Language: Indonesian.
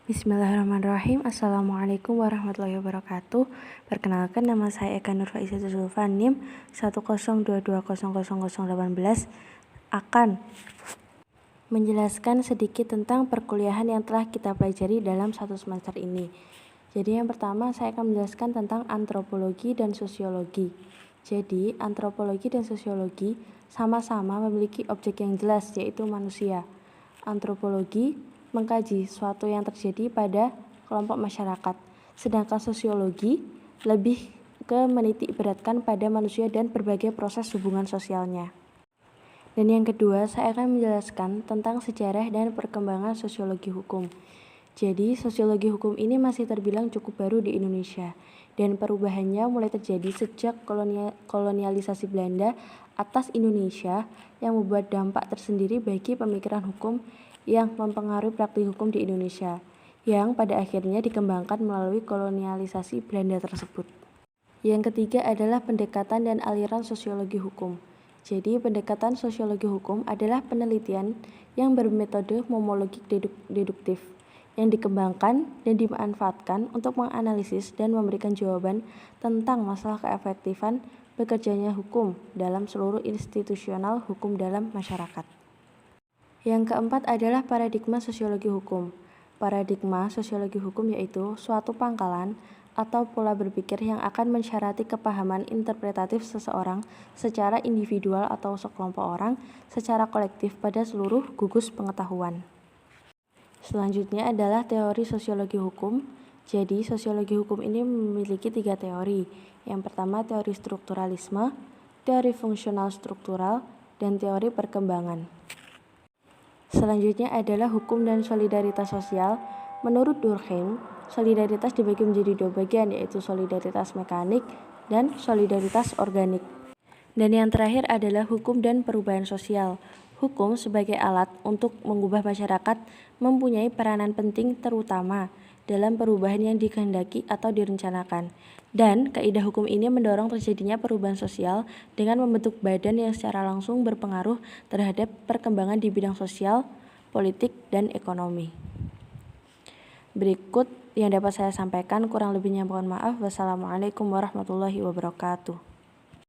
Bismillahirrahmanirrahim. Assalamualaikum warahmatullahi wabarakatuh. Perkenalkan, nama saya Eka Nur Faizatul Zulfa, NIM 102200018 akan menjelaskan sedikit tentang perkuliahan yang telah kita pelajari dalam satu semester ini. Jadi yang pertama saya akan menjelaskan tentang antropologi dan sosiologi. Jadi antropologi dan sosiologi sama-sama memiliki objek yang jelas, yaitu manusia. Antropologi mengkaji suatu yang terjadi pada kelompok masyarakat, sedangkan sosiologi lebih ke menitik beratkan pada manusia dan berbagai proses hubungan sosialnya. Dan yang kedua, saya akan menjelaskan tentang sejarah dan perkembangan sosiologi hukum. Jadi, sosiologi hukum ini masih terbilang cukup baru di Indonesia, dan perubahannya mulai terjadi sejak kolonialisasi Belanda atas Indonesia yang membuat dampak tersendiri bagi pemikiran hukum yang mempengaruhi praktik hukum di Indonesia, yang pada akhirnya dikembangkan melalui kolonialisasi Belanda tersebut. Yang ketiga adalah pendekatan dan aliran sosiologi hukum. Jadi, pendekatan sosiologi hukum adalah penelitian yang bermetode momologik deduktif, yang dikembangkan dan dimanfaatkan untuk menganalisis dan memberikan jawaban tentang masalah keefektifan bekerjanya hukum dalam seluruh institusional hukum dalam masyarakat. Yang keempat adalah paradigma sosiologi hukum. Paradigma sosiologi hukum yaitu suatu pangkalan atau pola berpikir yang akan mensyarati kepahaman interpretatif seseorang secara individual atau sekelompok orang secara kolektif pada seluruh gugus pengetahuan. Selanjutnya adalah teori sosiologi hukum. Jadi sosiologi hukum ini memiliki 3 teori. Yang pertama teori strukturalisme, teori fungsional struktural, dan teori perkembangan. Selanjutnya adalah hukum dan solidaritas sosial. Menurut Durkheim, solidaritas dibagi menjadi 2 bagian, yaitu solidaritas mekanik dan solidaritas organik. Dan yang terakhir adalah hukum dan perubahan sosial. Hukum sebagai alat untuk mengubah masyarakat mempunyai peranan penting terutama dalam perubahan yang dikehendaki atau direncanakan. Dan kaidah hukum ini mendorong terjadinya perubahan sosial dengan membentuk badan yang secara langsung berpengaruh terhadap perkembangan di bidang sosial, politik, dan ekonomi. Berikut yang dapat saya sampaikan, kurang lebihnya mohon maaf. Wassalamualaikum warahmatullahi wabarakatuh.